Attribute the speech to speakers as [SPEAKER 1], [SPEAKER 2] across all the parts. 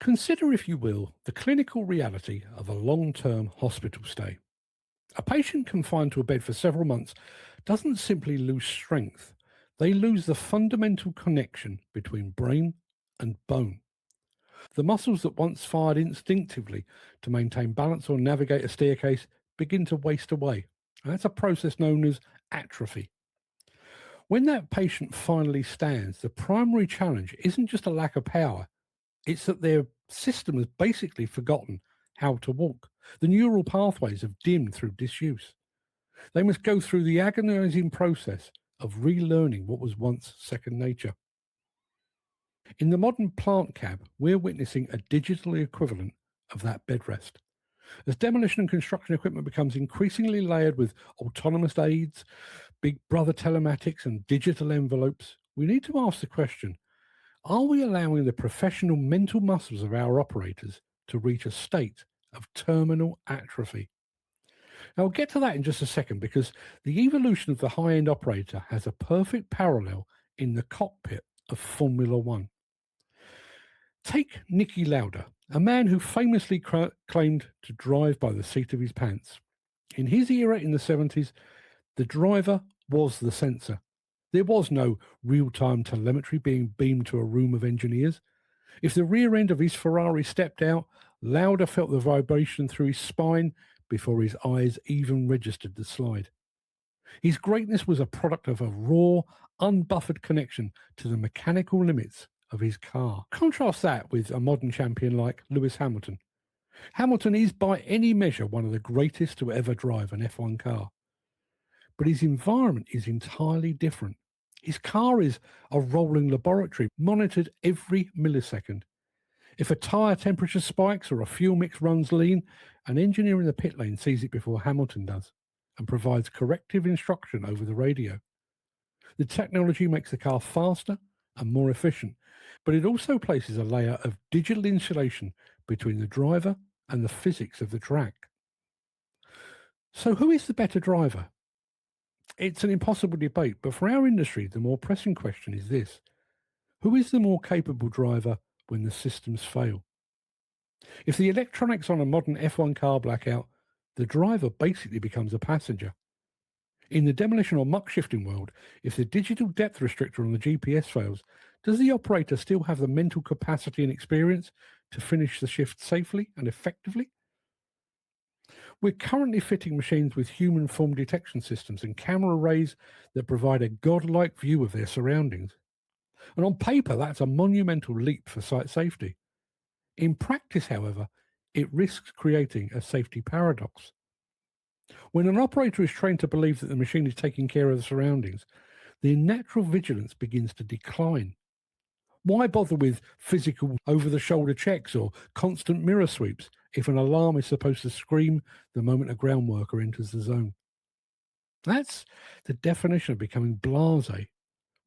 [SPEAKER 1] Consider, if you will, the clinical reality of a long-term hospital stay. A patient confined to a bed for several months doesn't simply lose strength, they lose the fundamental connection between brain and bone. The muscles that once fired instinctively to maintain balance or navigate a staircase begin to waste away. And that's a process known as atrophy. When that patient finally stands, the primary challenge isn't just a lack of power, it's that their system has basically forgotten how to walk. The neural pathways have dimmed through disuse. They must go through the agonizing process of relearning what was once second nature. In the modern plant cab, we're witnessing a digital equivalent of that bedrest. As demolition and construction equipment becomes increasingly layered with autonomous aids, big brother telematics, and digital envelopes, we need to ask the question, are we allowing the professional mental muscles of our operators to reach a state of terminal atrophy? Now, I'll get to that in just a second because the evolution of the high-end operator has a perfect parallel in the cockpit of Formula One. Take Niki Lauda, a man who famously claimed to drive by the seat of his pants. In his era in the 70s, the driver was the sensor. There was no real-time telemetry being beamed to a room of engineers. If the rear end of his Ferrari stepped out, Lauda felt the vibration through his spine before his eyes even registered the slide. His greatness was a product of a raw, unbuffered connection to the mechanical limits of his car. Contrast that with a modern champion like Lewis Hamilton. Hamilton is by any measure one of the greatest to ever drive an F1 car. But his environment is entirely different. His car is a rolling laboratory, monitored every millisecond. If a tyre temperature spikes or a fuel mix runs lean, an engineer in the pit lane sees it before Hamilton does and provides corrective instruction over the radio. The technology makes the car faster and more efficient, but it also places a layer of digital insulation between the driver and the physics of the track. So who is the better driver? It's an impossible debate, but for our industry, the more pressing question is this. Who is the more capable driver when the systems fail? If the electronics on a modern F1 car black out, the driver basically becomes a passenger. In the demolition or muck shifting world, if the digital depth restrictor on the GPS fails, does the operator still have the mental capacity and experience to finish the shift safely and effectively? We're currently fitting machines with human form detection systems and camera arrays that provide a godlike view of their surroundings. And on paper, that's a monumental leap for site safety. In practice, however, it risks creating a safety paradox. When an operator is trained to believe that the machine is taking care of the surroundings, their natural vigilance begins to decline. Why bother with physical over-the-shoulder checks or constant mirror sweeps if an alarm is supposed to scream the moment a ground worker enters the zone? That's the definition of becoming blasé.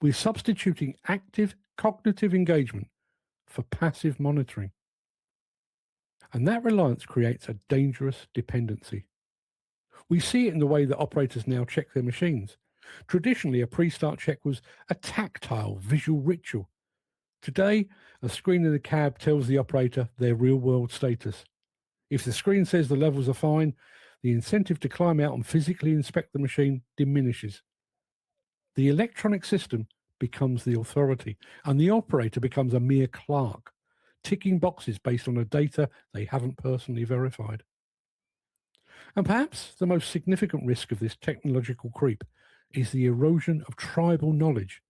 [SPEAKER 1] We're substituting active cognitive engagement for passive monitoring. And that reliance creates a dangerous dependency. We see it in the way that operators now check their machines. Traditionally, a pre-start check was a tactile visual ritual. Today, a screen in the cab tells the operator their real-world status. If the screen says the levels are fine, the incentive to climb out and physically inspect the machine diminishes. The electronic system becomes the authority, and the operator becomes a mere clerk, ticking boxes based on the data they haven't personally verified. And perhaps the most significant risk of this technological creep is the erosion of tribal knowledge.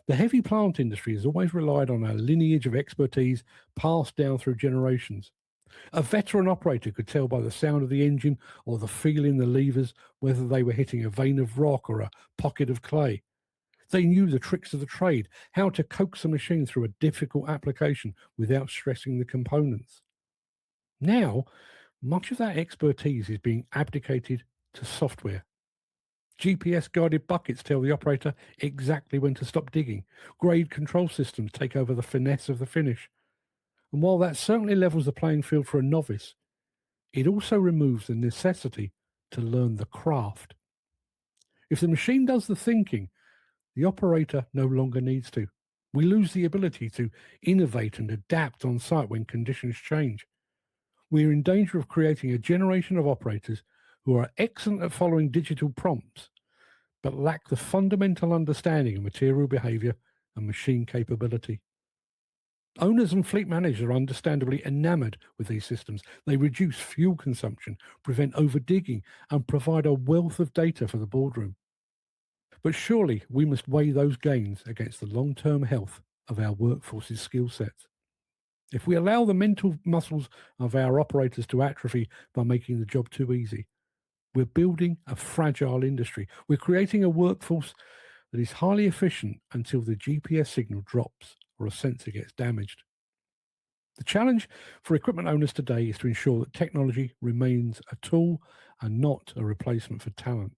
[SPEAKER 1] The heavy plant industry has always relied on a lineage of expertise passed down through generations. A veteran operator could tell by the sound of the engine or the feel in the levers whether they were hitting a vein of rock or a pocket of clay. They knew the tricks of the trade, how to coax a machine through a difficult application without stressing the components. Now, much of that expertise is being abdicated to software. GPS-guided buckets tell the operator exactly when to stop digging. Grade control systems take over the finesse of the finish. And while that certainly levels the playing field for a novice, it also removes the necessity to learn the craft. If the machine does the thinking, the operator no longer needs to. We lose the ability to innovate and adapt on site when conditions change. We are in danger of creating a generation of operators who are excellent at following digital prompts, but lack the fundamental understanding of material behavior and machine capability. Owners and fleet managers are understandably enamored with these systems. They reduce fuel consumption, prevent overdigging, and provide a wealth of data for the boardroom. But surely we must weigh those gains against the long-term health of our workforce's skill sets. If we allow the mental muscles of our operators to atrophy by making the job too easy, we're building a fragile industry. We're creating a workforce that is highly efficient until the GPS signal drops or a sensor gets damaged. The challenge for equipment owners today is to ensure that technology remains a tool and not a replacement for talent.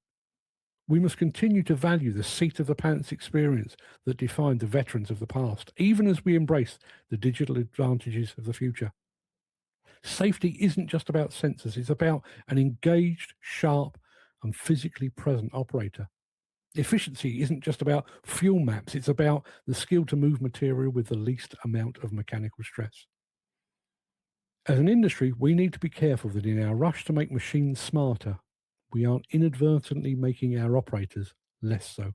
[SPEAKER 1] We must continue to value the seat of the pants experience that defined the veterans of the past, even as we embrace the digital advantages of the future. Safety isn't just about sensors, it's about an engaged, sharp, and physically present operator. Efficiency isn't just about fuel maps, it's about the skill to move material with the least amount of mechanical stress. As an industry, we need to be careful that in our rush to make machines smarter, we aren't inadvertently making our operators less so.